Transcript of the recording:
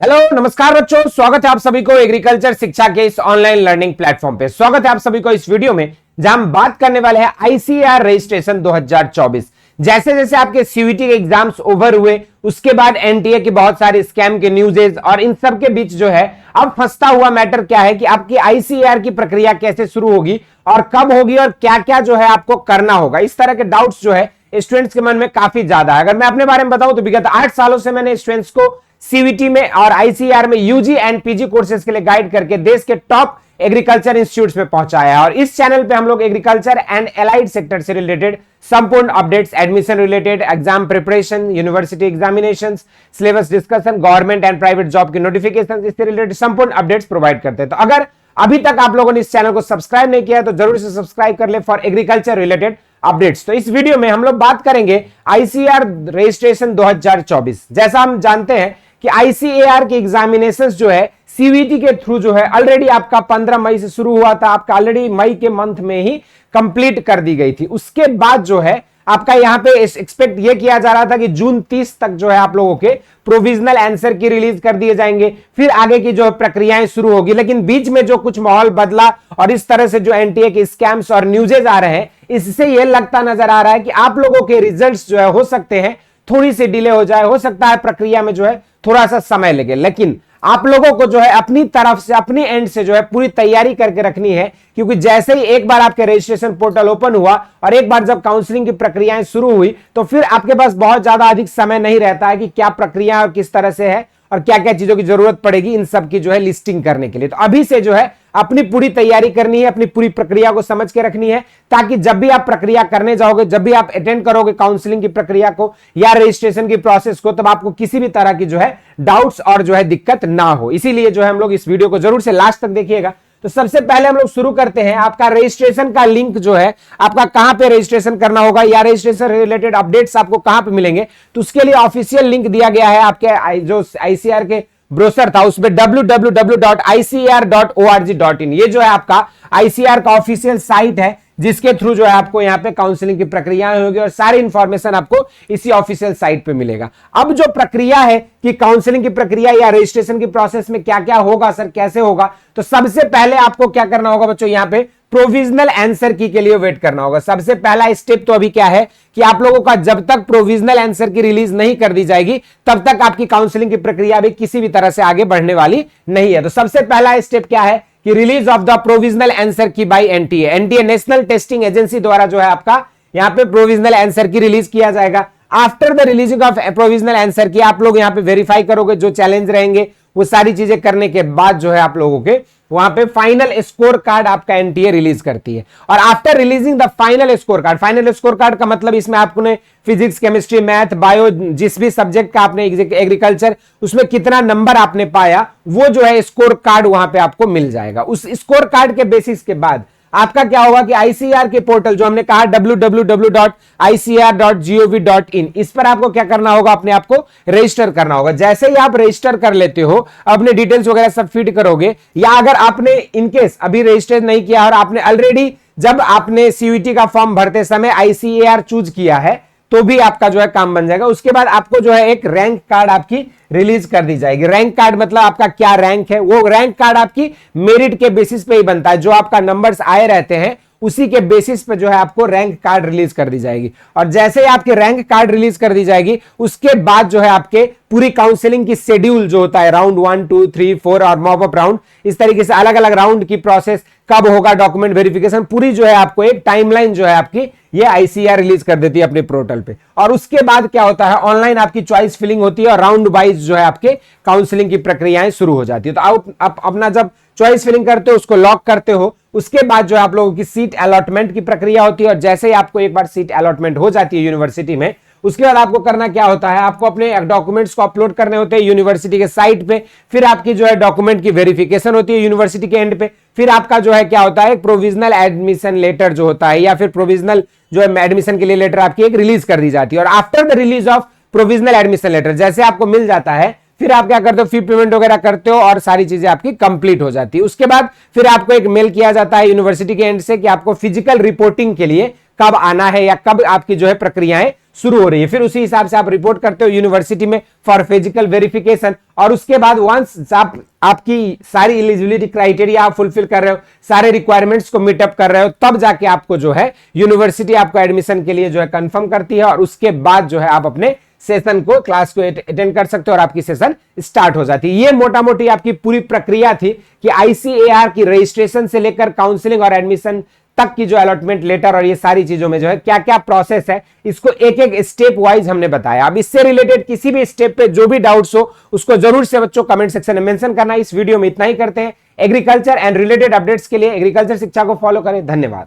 Hello नमस्कार बच्चों, स्वागत है आप सभी को एग्रीकल्चर शिक्षा के इस ऑनलाइन लर्निंग प्लेटफॉर्म पे। स्वागत है आप सभी को इस वीडियो में जहां हम बात करने वाले हैं आईसीएआर रजिस्ट्रेशन 2024। जैसे जैसे आपके सीयूईटी के एग्जाम्स ओवर हुए उसके बाद एनटीए की बहुत सारी स्कैम के न्यूज़ेस और इन सब के बीच जो है अब फंसता हुआ मैटर क्या है कि आपकी आईसीएआर की प्रक्रिया कैसे शुरू होगी और कब होगी और क्या क्या जो है आपको करना होगा। इस तरह के डाउट्स जो है स्टूडेंट्स के मन में काफी ज्यादा है। अगर मैं अपने बारे में बताऊं तो विगत 8 सालों से मैंने स्टूडेंट्स को सीवीटी में और आईसीआर में यूजी एंड पीजी कोर्सेज के लिए गाइड करके देश के टॉप एग्रीकल्चर इंस्टीट्यूट्स में पहुंचाया है। और इस चैनल पे हम लोग एग्रीकल्चर एंड एलाइड सेक्टर से रिलेटेड संपूर्ण updates, admission related, exam preparation, university examinations, syllabus discussion, government and private job की नोटिफिकेशन, इससे रिलेटेड संपूर्ण अपडेट्स प्रोवाइड करते हैं। तो अगर अभी तक आप लोगों ने इस चैनल को सब्सक्राइब नहीं किया तो जरूर से सब्सक्राइब कर ले फॉर एग्रीकल्चर रिलेटेड अपडेट्स। तो इस वीडियो में हम लोग बात करेंगे आईसीएआर रजिस्ट्रेशन 2024। जैसा हम जानते हैं कि आईसीएआर के एग्जामिनेशंस जो है सीवीटी के थ्रू जो है ऑलरेडी आपका 15 मई से शुरू हुआ था, आपका ऑलरेडी मई के मंथ में ही कंप्लीट कर दी गई थी। उसके बाद जो है आपका यहां पे एक्सपेक्ट ये किया जा रहा था कि जून 30 तक जो है आप लोगों के प्रोविजनल आंसर की रिलीज कर दिए जाएंगे, फिर आगे की जो प्रक्रियाएं शुरू होगी। लेकिन बीच में जो कुछ माहौल बदला और इस तरह से जो एनटीए के स्कैम्स और न्यूजेज आ रहे हैं, इससे यह लगता नजर आ रहा है कि आप लोगों के रिजल्ट्स जो है हो सकते हैं थोड़ी सी डिले हो जाए, हो सकता है प्रक्रिया में जो है थोड़ा सा समय लगे। लेकिन आप लोगों को जो है अपनी तरफ से, अपनी एंड से जो है पूरी तैयारी करके रखनी है, क्योंकि जैसे ही एक बार आपके रजिस्ट्रेशन पोर्टल ओपन हुआ और एक बार जब काउंसलिंग की प्रक्रियाएं शुरू हुई तो फिर आपके पास बहुत ज्यादा अधिक समय नहीं रहता है कि क्या प्रक्रिया और किस तरह से है और क्या क्या चीजों की जरूरत पड़ेगी इन सब की जो है लिस्टिंग करने के लिए। तो अभी से जो है अपनी पूरी तैयारी करनी है, अपनी पूरी प्रक्रिया को समझ के रखनी है, ताकि जब भी आप प्रक्रिया करने जाओगे, जब भी आप अटेंड करोगे काउंसलिंग की प्रक्रिया को या रजिस्ट्रेशन की प्रोसेस को, तब आपको किसी भी तरह की जो है डाउट्स और जो है दिक्कत ना हो। इसीलिए जो है हम लोग इस वीडियो को जरूर से लास्ट तक देखिएगा। तो सबसे पहले हम लोग शुरू करते हैं। आपका रजिस्ट्रेशन का लिंक जो है आपका कहां पे रजिस्ट्रेशन करना होगा या रजिस्ट्रेशन रिलेटेड अपडेट्स आपको कहां पे मिलेंगे, तो उसके लिए ऑफिशियल लिंक दिया गया है आपके जो आईसीआर के ब्रोशर था उसमें www.icr.org.in। ये जो है आपका आईसीआर का ऑफिशियल साइट है जिसके थ्रू जो है आपको यहाँ पे काउंसलिंग की प्रक्रियाएं होगी और सारी इंफॉर्मेशन आपको इसी ऑफिशियल साइट पे मिलेगा। अब जो प्रक्रिया है कि काउंसलिंग की प्रक्रिया या रजिस्ट्रेशन की प्रोसेस में क्या क्या होगा सर, कैसे होगा, तो सबसे पहले आपको क्या करना होगा बच्चों, यहाँ पे प्रोविजनल आंसर की के लिए वेट करना होगा। सबसे पहला स्टेप तो अभी क्या है कि आप लोगों का जब तक प्रोविजनल आंसर की रिलीज नहीं कर दी जाएगी तब तक आपकी काउंसलिंग की प्रक्रिया भी किसी भी तरह से आगे बढ़ने वाली नहीं है। तो सबसे पहला स्टेप क्या है कि release of the provisional answer key by NTA. NTA National Testing Agency द्वारा जो है आपका यहां पे प्रोविजनल आंसर की रिलीज किया जाएगा। After the releasing of provisional answer की आप लोग यहां पे वेरीफाई करोगे, जो चैलेंज रहेंगे वो सारी चीजें करने के बाद जो है आप लोगों के वहां पे फाइनल स्कोर कार्ड आपका एनटीए रिलीज करती है। और after releasing the final score card, final score card का मतलब इसमें आपने फिजिक्स, केमिस्ट्री, मैथ, बायो, जिस भी सब्जेक्ट का आपने एग्रीकल्चर उसमें कितना नंबर आपने पाया, वो जो है स्कोर कार्ड वहां पे आपको मिल जाएगा। उस स्कोर कार्ड के बेसिस के बाद आपका क्या होगा कि आईसीआर के पोर्टल जो हमने कहा www.icr.gov.in, इस पर आपको क्या करना होगा, अपने आप को रजिस्टर करना होगा। जैसे ही आप रजिस्टर कर लेते हो, अपने डिटेल्स वगैरह सब फीड करोगे, या अगर आपने इनकेस अभी रजिस्टर नहीं किया और आपने ऑलरेडी जब आपने सीयूईटी का फॉर्म भरते समय आईसीएआर चूज किया है तो भी आपका जो है काम बन जाएगा। उसके बाद आपको जो है एक रैंक कार्ड आपकी रिलीज कर दी जाएगी। रैंक कार्ड मतलब आपका क्या रैंक है, वो रैंक कार्ड आपकी मेरिट के बेसिस पे ही बनता है। जो आपका नंबर्स आए रहते हैं उसी के बेसिस पे जो है आपको रैंक कार्ड रिलीज कर दी जाएगी। और जैसे ही आपके रैंक कार्ड रिलीज कर दी जाएगी उसके बाद जो है आपके पूरी काउंसलिंग की शेड्यूल जो होता है, राउंड 1, 2, 3, 4 और मॉप अप राउंड, इस तरीके से अलग अलग राउंड की प्रोसेस कब होगा, डॉक्यूमेंट वेरिफिकेशन, पूरी जो है आपको एक टाइमलाइन जो है आपकी ये आईसीआर रिलीज कर देती है अपने पोर्टल पे। और उसके बाद क्या होता है, ऑनलाइन आपकी चॉइस फिलिंग होती है और राउंड वाइज जो है आपके काउंसलिंग की प्रक्रियाएं शुरू हो जाती है। तो आप अपना जब चॉइस फिलिंग करते हो, उसको लॉक करते हो, उसके बाद जो है आप लोगों की सीट अलॉटमेंट की प्रक्रिया होती है। और जैसे ही आपको एक बार सीट अलॉटमेंट हो जाती है यूनिवर्सिटी में, उसके बाद आपको करना क्या होता है, आपको अपने डॉक्यूमेंट्स को अपलोड करने होते हैं यूनिवर्सिटी के साइट पे। फिर आपकी जो है डॉक्यूमेंट की वेरिफिकेशन होती है यूनिवर्सिटी के एंड पे। फिर आपका जो है क्या होता है, प्रोविजनल एडमिशन लेटर जो होता है या फिर प्रोविजनल जो है एडमिशन के लिए लेटर आपकी एक रिलीज कर दी जाती है। और after the release of provisional admission letter जैसे आपको मिल जाता है, फिर आप क्या करते हो, फी पेमेंट वगैरह करते हो और सारी चीजें आपकी कंप्लीट हो जाती है। उसके बाद फिर आपको एक मेल किया जाता है यूनिवर्सिटी के एंड से कि आपको फिजिकल रिपोर्टिंग के लिए कब आना है या कब आपकी जो है प्रक्रियाएं शुरू हो रही है। फिर उसी हिसाब से आप रिपोर्ट करते हो यूनिवर्सिटी में फॉर फिजिकल वेरिफिकेशन, और उसके बाद वंस आपकी सारी एलिजिबिलिटी क्राइटेरिया आप फुलफिल कर रहे हो, सारे रिक्वायरमेंट्स को मीटअप कर रहे हो, तब जाके आपको जो है यूनिवर्सिटी आपको एडमिशन के लिए जो है कंफर्म करती है, और उसके बाद जो है आप अपने सेशन को, क्लास को अटेंड कर सकते हो और आपकी सेशन स्टार्ट हो जाती है। ये मोटा मोटी आपकी पूरी प्रक्रिया थी कि आईसीएआर की रजिस्ट्रेशन से लेकर काउंसलिंग और एडमिशन तक की जो अलॉटमेंट लेटर और ये सारी चीजों में जो है क्या क्या प्रोसेस है, इसको एक एक स्टेप वाइज हमने बताया। अब इससे रिलेटेड किसी भी स्टेप पे जो भी डाउट्स हो उसको जरूर से बच्चों कमेंट सेक्शन में मेंशन करना। इस वीडियो में इतना ही करते हैं। एग्रीकल्चर एंड रिलेटेड अपडेट्स के लिए एग्रीकल्चर शिक्षा को फॉलो करें। धन्यवाद।